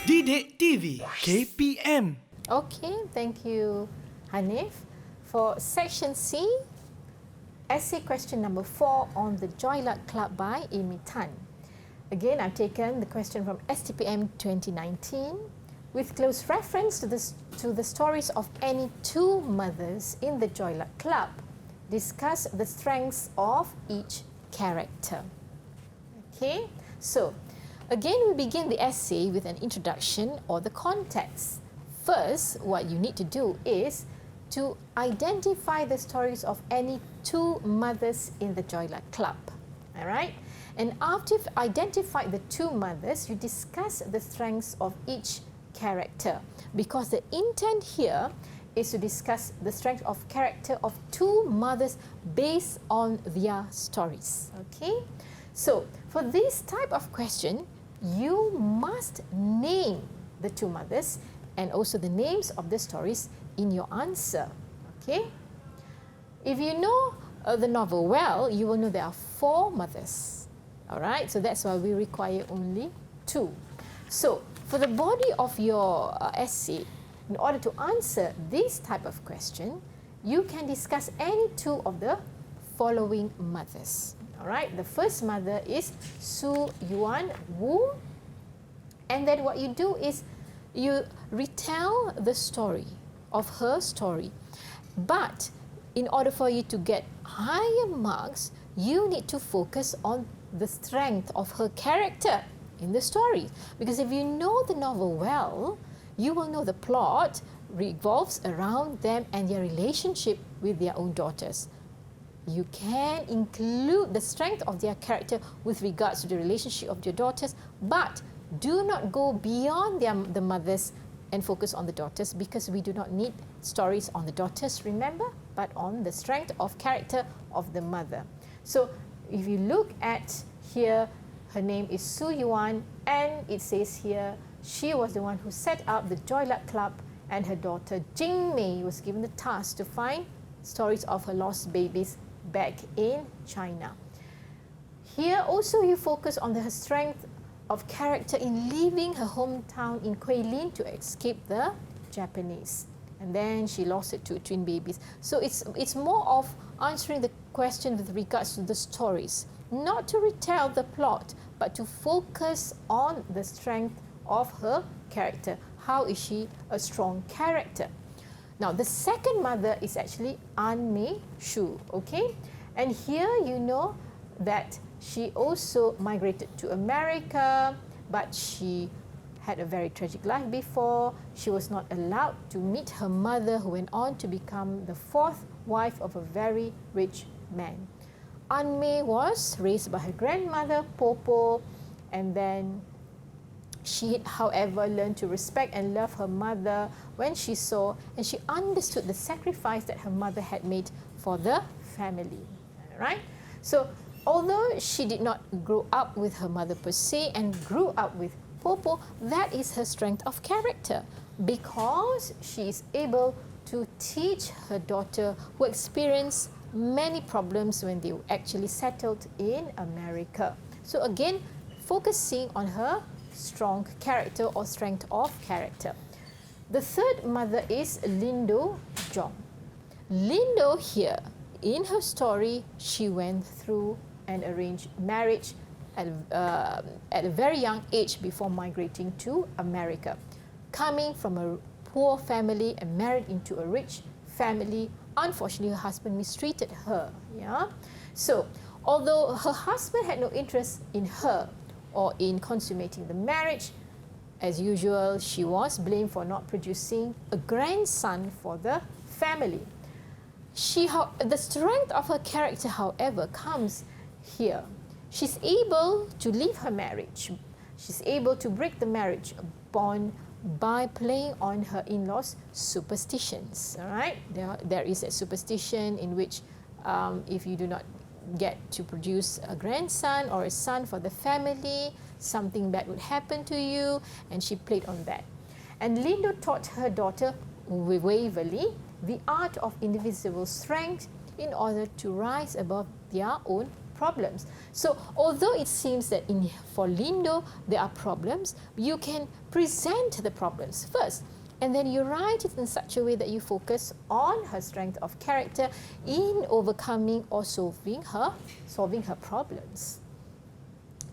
Didik TV KPM. Okay, thank you, Hanif. For section C, essay question number 4 on the Joy Luck Club by Amy Tan. Again, I've taken the question from STPM 2019 with close reference to the stories of any two mothers in the Joy Luck Club. Discuss the strengths of each character. Okay, so again, we begin the essay with an introduction or the context. First, what you need to do is to identify the stories of any two mothers in the Joy Luck Club. All right? And after you've identified the two mothers, you discuss the strengths of each character, because the intent here is to discuss the strength of character of two mothers based on their stories. Okay? So, for this type of question, you must name the two mothers and also the names of the stories in your answer. Okay? If you know the novel well, you will know there are 4 mothers. Alright, so that's why we require only 2. So, for the body of your essay, in order to answer this type of question, you can discuss any two of the following mothers. Alright, the first mother is Su Yuan Wu, and then what you do is you retell the story of her story. But in order for you to get higher marks, you need to focus on the strength of her character in the story. Because if you know the novel well, you will know the plot revolves around them and their relationship with their own daughters. You can include the strength of their character with regards to the relationship of your daughters, but do not go beyond the mothers and focus on the daughters, because we do not need stories on the daughters, remember, but on the strength of character of the mother. So if you look at here, her name is Su Yuan, and it says here she was the one who set up the Joy Luck Club, and her daughter Jing Mei was given the task to find stories of her lost babies back in China. Here also you focus on her strength of character in leaving her hometown in Guilin to escape the Japanese. And then she lost her 2 twin babies. So it's more of answering the question with regards to the stories. Not to retell the plot, but to focus on the strength of her character. How is she a strong character? Now, the second mother is actually An Mei Shu, okay? And here you know that she also migrated to America, but she had a very tragic life before. She was not allowed to meet her mother, who went on to become the 4th wife of a very rich man. An Mei was raised by her grandmother, Popo, and then she, however, learned to respect and love her mother when she saw and she understood the sacrifice that her mother had made for the family. Right? So, although she did not grow up with her mother per se and grew up with Popo, that is her strength of character, because she is able to teach her daughter, who experienced many problems when they actually settled in America. So again, focusing on her strong character or strength of character. The third mother is Lindo Zhong. Lindo here, in her story, she went through an arranged marriage at a very young age before migrating to America. Coming from a poor family and married into a rich family, unfortunately her husband mistreated her. Yeah? So, although her husband had no interest in her or in consummating the marriage, as usual, she was blamed for not producing a grandson for the family. The strength of her character, however, comes here. She's able to leave her marriage. She's able to break the marriage bond by playing on her in-laws' superstitions. All right, there is a superstition in which if you do not get to produce a grandson or a son for the family, something bad would happen to you, and she played on that. And Lindo taught her daughter Waverly the art of indivisible strength in order to rise above their own problems. So although it seems that for Lindo there are problems, you can present the problems first. And then you write it in such a way that you focus on her strength of character in overcoming or solving her problems.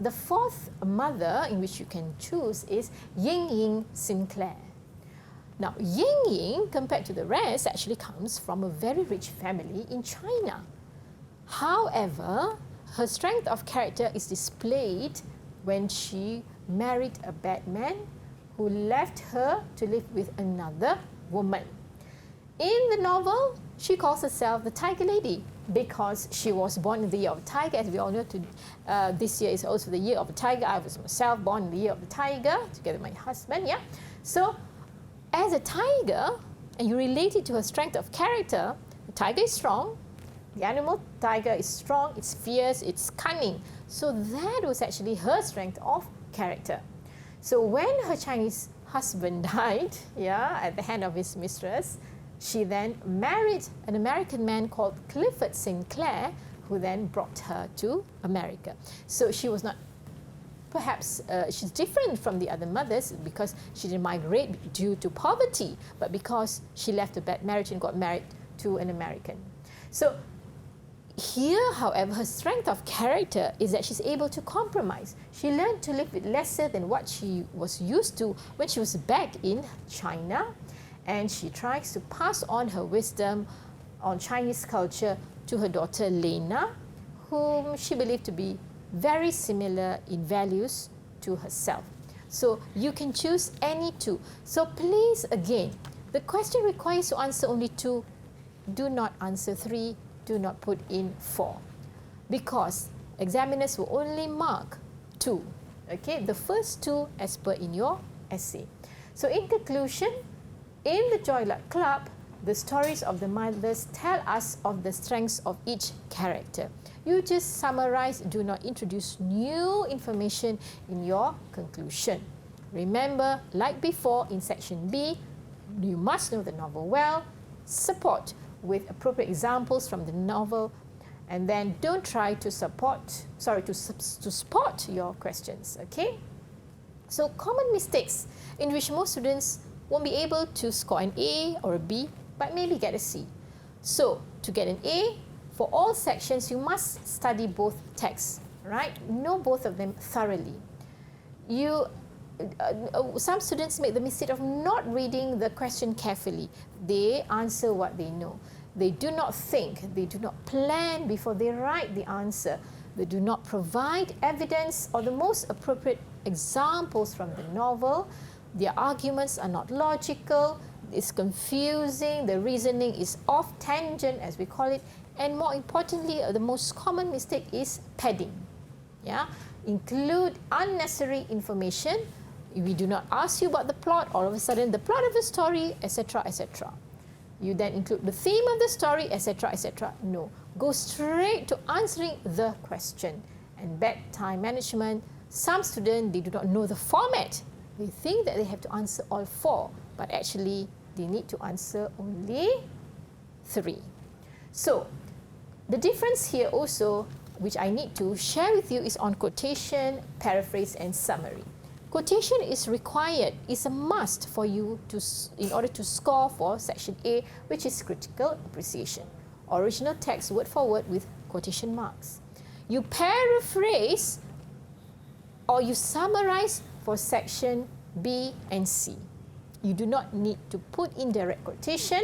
The fourth mother in which you can choose is Yin Ying Sinclair. Now, Yin Ying, compared to the rest, actually comes from a very rich family in China. However, her strength of character is displayed when she married a bad man who left her to live with another woman. In the novel, she calls herself the Tiger Lady because she was born in the year of the tiger. As we all know, this year is also the year of the tiger. I was myself born in the year of the tiger, together with my husband, yeah. So, as a tiger, and you relate it to her strength of character, the tiger is strong, the animal tiger is strong, it's fierce, it's cunning. So that was actually her strength of character. So when her Chinese husband died, at the hand of his mistress, she then married an American man called Klip Sinclair, who then brought her to America. So she was not, perhaps she's different from the other mothers because she didn't migrate due to poverty, but because she left a bad marriage and got married to an American. So here, however, her strength of character is that she's able to compromise. She learned to live with lesser than what she was used to when she was back in China, and she tries to pass on her wisdom on Chinese culture to her daughter Lena, whom she believed to be very similar in values to herself. So you can choose any two. So please, again, the question requires you to answer only two. Do not answer three. Do not put in 4, because examiners will only mark 2. Okay, the first 2 as per in your essay. So in conclusion, in the Joy Luck Club, the stories of the mothers tell us of the strengths of each character. You just summarize, do not introduce new information in your conclusion. Remember, like before in section B, you must know the novel well, support with appropriate examples from the novel, and then don't try to spot your questions, okay? So common mistakes in which most students won't be able to score an A or a B, but maybe get a C. So to get an A, for all sections, you must study both texts, right? Know both of them thoroughly. Some students make the mistake of not reading the question carefully. They answer what they know. They do not think, they do not plan before they write the answer. They do not provide evidence or the most appropriate examples from the novel. Their arguments are not logical, it's confusing, the reasoning is off tangent, as we call it, and more importantly, the most common mistake is padding. Include unnecessary information. We do not ask you about the plot, all of a sudden the plot of the story, etc., etc. You then include the theme of the story, etc., etc. No. Go straight to answering the question. And bad time management, some students, they do not know the format. They think that they have to answer all 4, but actually they need to answer only 3. So, the difference here also, which I need to share with you, is on quotation, paraphrase, and summary. Quotation is required, is a must for you in order to score for section A, which is critical appreciation. Original text word for word with quotation marks. You paraphrase or you summarize for section B and C. You do not need to put in direct quotation.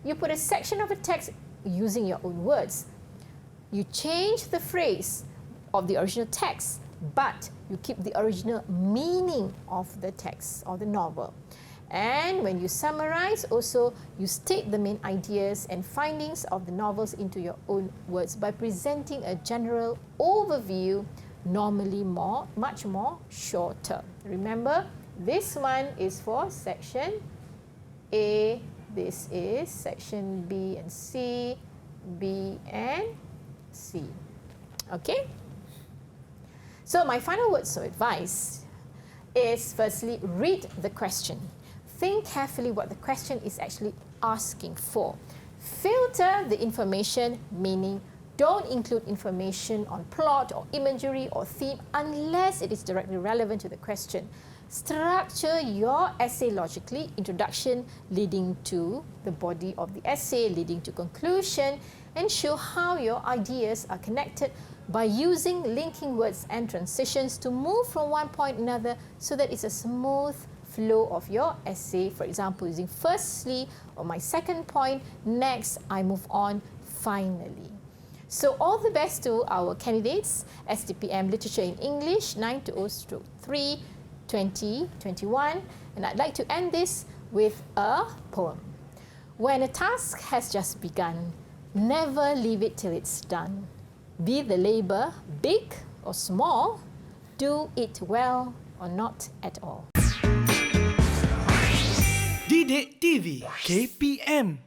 You put a section of a text using your own words. You change the phrase of the original text, but you keep the original meaning of the text or the novel. And when you summarize, also you state the main ideas and findings of the novels into your own words by presenting a general overview, normally much more shorter. Remember, this one is for section A, this is section B and C, B and C. Okay? So my final words of advice is, firstly, read the question. Think carefully what the question is actually asking for. Filter the information, meaning Don't include information on plot or imagery or theme unless it is directly relevant to the question. Structure your essay logically, introduction leading to the body of the essay, leading to conclusion, and show how your ideas are connected by using linking words and transitions to move from one point to another so that it's a smooth flow of your essay. For example, using firstly or my second point, next I move on, finally. So all the best to our candidates, STPM Literature in English 920/3 2021, and I'd like to end this with a poem. When a task has just begun, never leave it till it's done. Be the labour big or small, do it well or not at all. Didik TV KPM